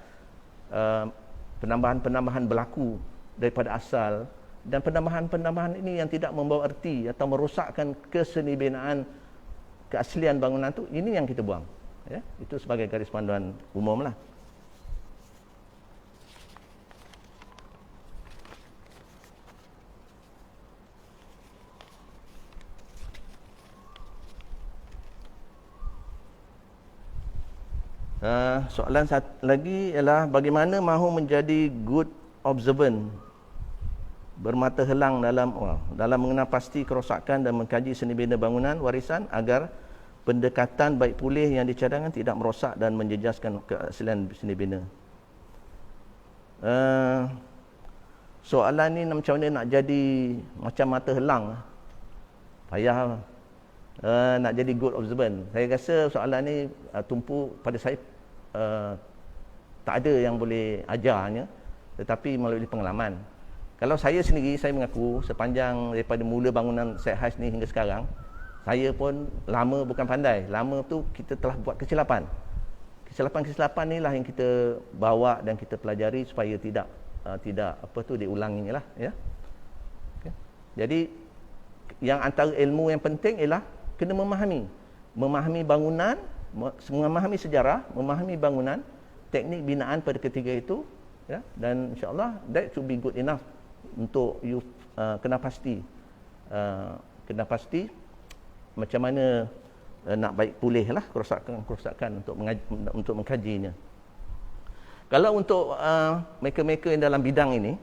penambahan-penambahan berlaku daripada asal, dan penambahan-penambahan ini yang tidak membawa erti atau merosakkan keseni binaan keaslian bangunan tu, ini yang kita buang. Ya, itu sebagai garis panduan umum lah. Soalan lagi ialah bagaimana mahu menjadi good observant, bermata helang dalam mengenal pasti kerosakan dan mengkaji seni bina bangunan warisan agar pendekatan baik pulih yang dicadangkan tidak merosak dan menjejaskan keaslian seni bina. Soalan ni macam mana nak jadi macam mata helang, payah nak jadi good observant. Saya rasa soalan ni tumpu pada saya, tak ada yang boleh ajarnya, tetapi melalui pengalaman. Kalau saya sendiri, saya mengaku sepanjang daripada mula bangunan Sheikh Hais ni hingga sekarang, saya pun lama bukan pandai. Lama tu kita telah buat kesilapan. Kesilapan ni lah yang kita bawa dan kita pelajari supaya tidak diulanginya lah, ya. Okay. Jadi yang antara ilmu yang penting ialah kena memahami bangunan, memahami sejarah, memahami bangunan, teknik binaan pada ketiga itu, ya, dan insya-Allah that should be good enough untuk you kena pasti macam mana nak baik pulih lah kerosakan untuk mengkajinya. Kalau untuk mereka-mereka yang dalam bidang ini,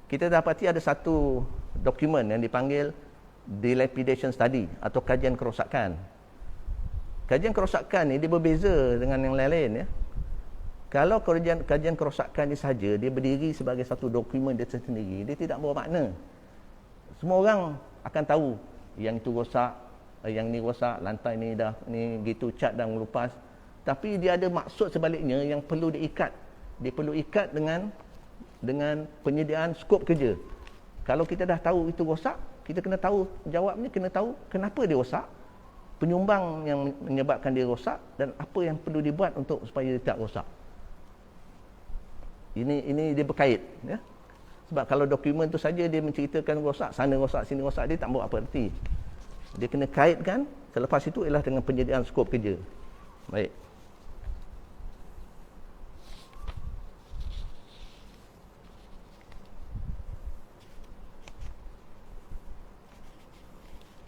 kita dapati ada satu dokumen yang dipanggil dilapidation study atau kajian kerosakan. Kajian kerosakan ni dia berbeza dengan yang lain-lain, ya. Kalau kajian kerosakan ni saja dia berdiri sebagai satu dokumen dia sendiri, dia tidak bermakna. Semua orang akan tahu yang itu rosak, yang ni rosak, lantai ni dah ni gitu cat dan melupas. Tapi dia ada maksud sebaliknya yang perlu diikat. Dia perlu ikat dengan penyediaan skop kerja. Kalau kita dah tahu itu rosak, kita kena tahu jawabnya, kena tahu kenapa dia rosak, penyumbang yang menyebabkan dia rosak dan apa yang perlu dibuat untuk supaya dia tak rosak. Ini dia berkait, ya. Sebab kalau dokumen tu saja dia menceritakan rosak, sana rosak, sini rosak, dia tak buat apa erti. Dia kena kaitkan, selepas itu ialah dengan penyediaan skop kerja. Baik.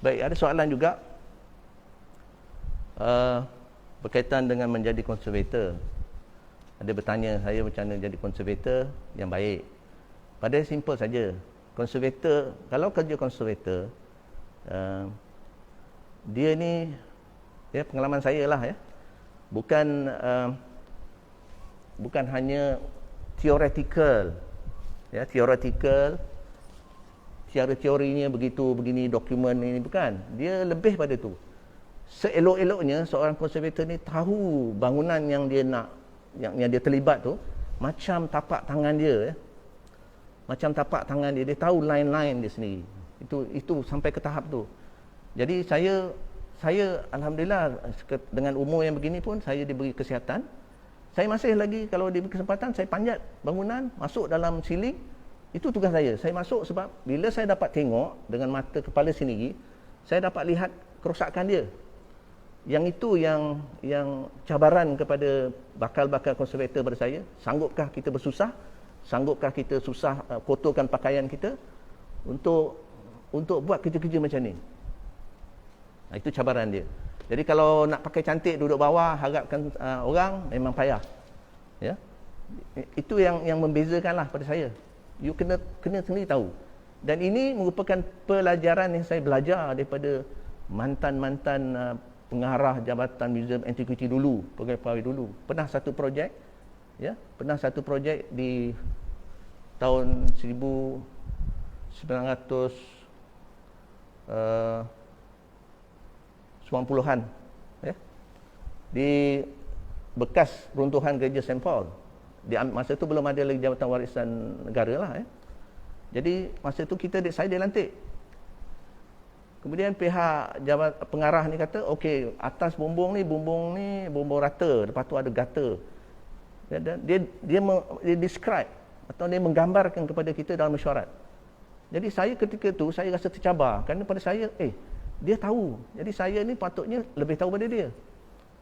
Baik, ada soalan juga berkaitan dengan menjadi konservator. Ada bertanya saya macam mana jadi konservator yang baik. Padahal simple saja. Konservator, kalau kerja konservator, dia ni, ya, pengalaman saya lah, ya, bukan hanya theoretical, ya, teorinya begitu begini, dokumen ini, bukan. Dia lebih pada tu. Seelok-eloknya seorang konservator ni tahu bangunan yang dia nak, yang dia terlibat tu macam tapak tangan dia, ya. Macam tapak tangan dia, dia tahu line-line dia sendiri. Itu sampai ke tahap tu. Jadi saya alhamdulillah dengan umur yang begini pun saya diberi kesihatan. Saya masih lagi kalau diberi kesempatan saya panjat bangunan, masuk dalam siling. Itu tugas saya. Saya masuk sebab bila saya dapat tengok dengan mata kepala sendiri, saya dapat lihat kerosakan dia. Yang itu yang cabaran kepada bakal-bakal konservator pada saya. Sanggupkah kita bersusah? Sanggupkah kita susah kotorkan pakaian kita untuk buat kerja-kerja macam ni? Nah, itu cabaran dia. Jadi kalau nak pakai cantik duduk bawah harapkan orang, memang payah. Ya. Itu yang membezakanlah pada saya. You kena sendiri tahu. Dan ini merupakan pelajaran yang saya belajar daripada mantan-mantan pengarah Jabatan Museum Antiquity dulu, pegawai dulu. Pernah satu projek di tahun 1990-an, ya. Di bekas runtuhan gereja St. Paul. Masa itu belum ada lagi Jabatan Warisan Negara lah, ya. Jadi masa itu saya dilantik. Kemudian pihak pengarah ni kata, okey, atas bumbung ni bumbung rata, lepas tu ada gutter. Dia describe atau dia menggambarkan kepada kita dalam mesyuarat. Jadi saya ketika tu saya rasa tercabar kerana pada saya dia tahu. Jadi saya ni patutnya lebih tahu pada dia.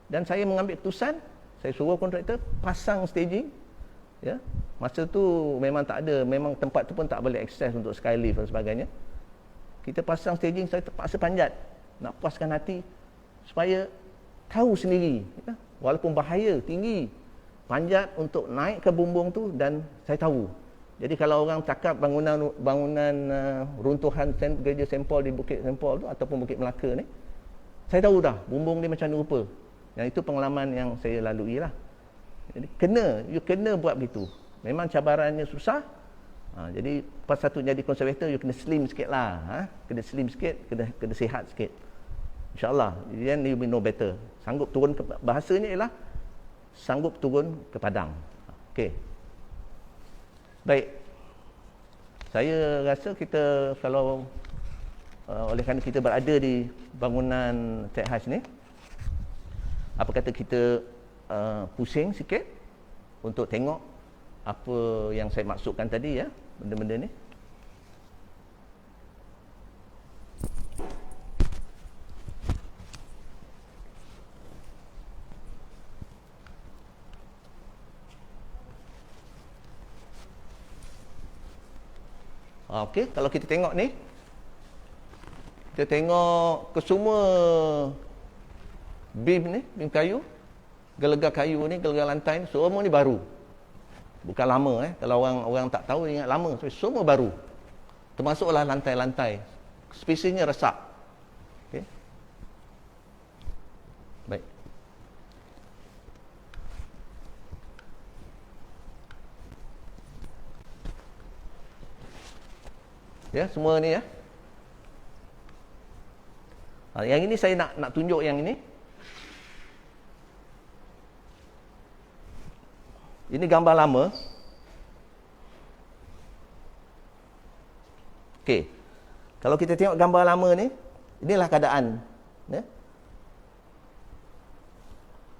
Dan saya mengambil keputusan, saya suruh kontraktor pasang staging. Ya, masa tu memang tak ada, memang tempat tu pun tak boleh akses untuk skylift dan sebagainya. Kita pasang staging, saya terpaksa panjat nak puaskan hati supaya tahu sendiri, ya, walaupun bahaya, tinggi, panjat untuk naik ke bumbung tu, dan saya tahu. Jadi kalau orang cakap bangunan runtuhan gereja St. Paul di Bukit St. Paul tu ataupun Bukit Melaka ni, saya tahu dah bumbung dia macam mana rupa. Yang itu pengalaman yang saya lalui lah. Jadi you kena buat begitu. Memang cabarannya susah. Jadi pas satu jadi konservator, you kena slim sikit lah. Kena slim sikit, kena sihat sikit. InsyaAllah, then you will know better. Sanggup turun, bahasanya ialah sanggup turun ke padang. Okey. Baik. Saya rasa kita kalau oleh kerana kita berada di bangunan Tech Hajj ni, apa kata kita pusing sikit untuk tengok apa yang saya maksudkan tadi ya, benda-benda ni. Okey, kalau kita tengok ni, kita tengok ke semua beam ni, beam kayu, gelegar kayu ni, gelegar lantai ni, semua ni baru. Bukan lama kalau orang tak tahu ingat lama, tapi semua baru. Termasuklah lantai-lantai. Spesiesnya resak. Okey. Baik. Ya, semua ni ya. Yang ini saya nak tunjuk yang ini. Ini gambar lama. Okey. Kalau kita tengok gambar lama ni, inilah keadaan ya.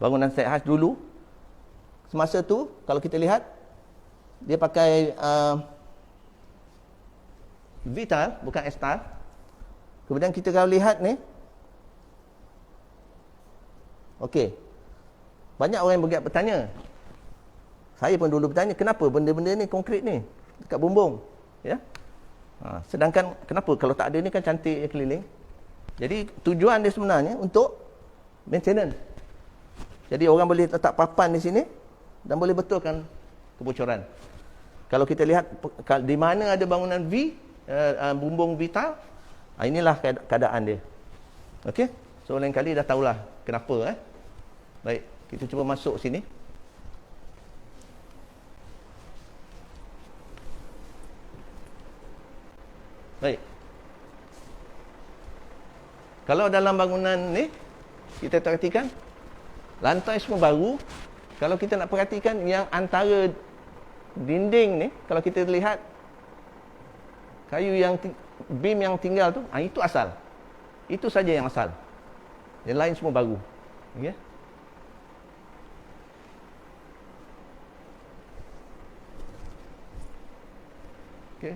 Bangunan Tech Hajj dulu. Semasa tu kalau kita lihat, dia pakai V-tile, bukan S-tile. Kemudian kita kalau lihat ni, okey, banyak orang yang bertanya, saya pun dulu bertanya, kenapa benda-benda ni konkret ni dekat bumbung ya? Sedangkan kenapa kalau tak ada ni kan cantik keliling. Jadi tujuan dia sebenarnya untuk maintenance. Jadi orang boleh letak papan di sini dan boleh betulkan kebocoran. Kalau kita lihat di mana ada bangunan V, bumbung V-tile, inilah keadaan dia. Okey, so lain kali dah tahulah kenapa. Baik, kita cuba masuk sini. Baik. Kalau dalam bangunan ni kita perhatikan lantai semua baru. Kalau kita nak perhatikan yang antara dinding ni, kalau kita lihat kayu yang beam yang tinggal tu, itu asal. Itu saja yang asal. Yang lain semua baru. Okey. Okey.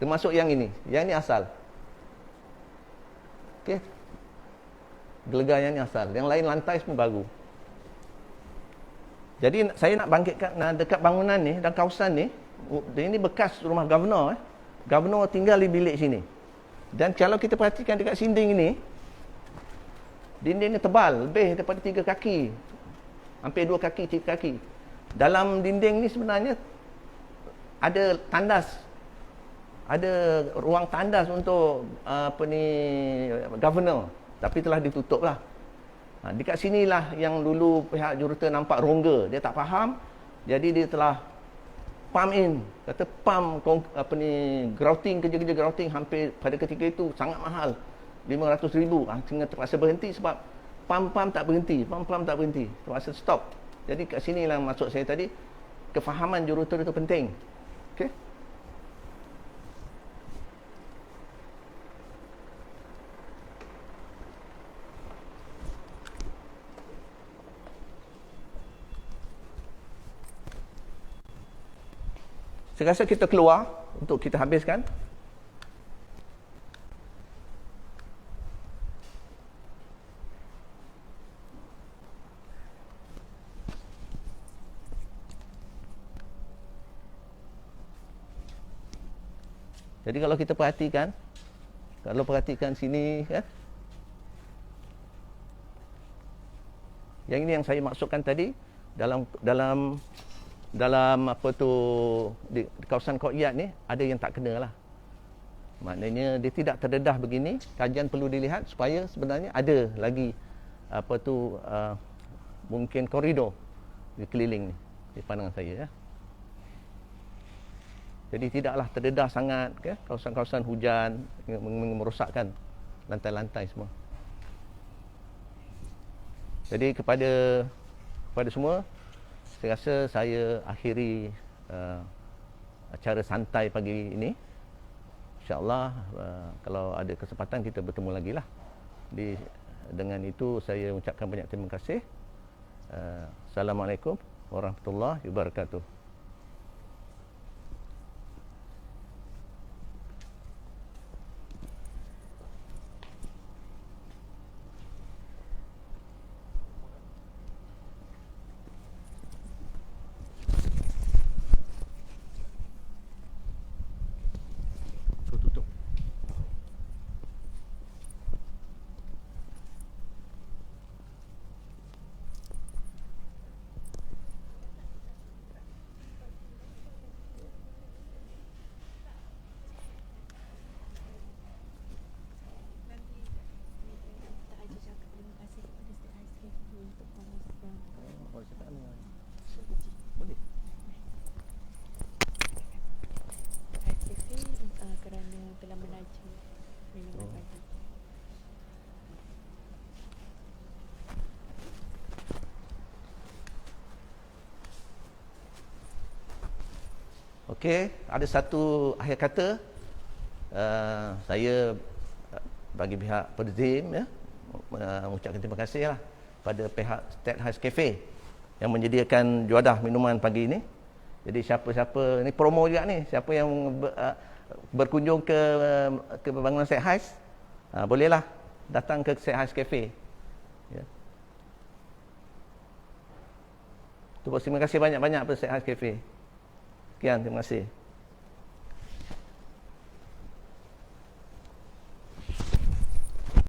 Termasuk yang ini. Yang ini asal. Okey. Gelegar yang ini asal. Yang lain lantai semua baru. Jadi saya nak bangkitkan dekat bangunan ni dan kawasan ni, ini bekas rumah governor. Governor tinggal di bilik sini. Dan kalau kita perhatikan dekat dinding ini, dinding ni tebal, lebih daripada 3 kaki. Hampir 2 kaki, 3 kaki. Dalam dinding ni sebenarnya ada tandas. Ada ruang tandas untuk governor, tapi telah ditutup lah. Dekat sinilah yang dulu pihak juruterm nampak rongga, dia tak faham, jadi dia telah pump in, kata pump grouting, kerja-kerja grouting hampir pada ketika itu sangat mahal, 500,000, sehingga terpaksa berhenti sebab pump tak berhenti, terpaksa stop. Jadi kat sinilah maksud saya tadi, kefahaman juruterm itu penting. Okey. Saya rasa kita keluar untuk kita habiskan. Jadi kalau kita perhatikan sini kan, Yang ini yang saya maksudkan tadi, dalam apa tu, di kawasan courtyard ni ada yang tak kena lah. Maknanya dia tidak terdedah begini. Kajian perlu dilihat supaya sebenarnya ada lagi apa tu, mungkin koridor di keliling ni, di pandangan saya ya. Jadi tidaklah terdedah sangat ke kawasan-kawasan hujan merosakkan lantai-lantai semua. Jadi kepada semua, saya rasa saya akhiri acara santai pagi ini. InsyaAllah kalau ada kesempatan kita bertemu lagi lah. Dengan itu saya ucapkan banyak terima kasih. Assalamualaikum warahmatullahi wabarakatuh. Tutup. Boleh. Kerana telah menaja minuman pagi. Okey, ada satu akhir kata. Saya bagi pihak Perzim ya, mengucapkan terima kasih lah pada pihak State House Cafe yang menyediakan juadah minuman pagi ini. Jadi siapa-siapa ni promo juga ni, siapa yang berkunjung ke bangunan State House, bolehlah datang ke State House Cafe. Ya. Terima kasih banyak-banyak pada State House Cafe. Sekian, terima kasih.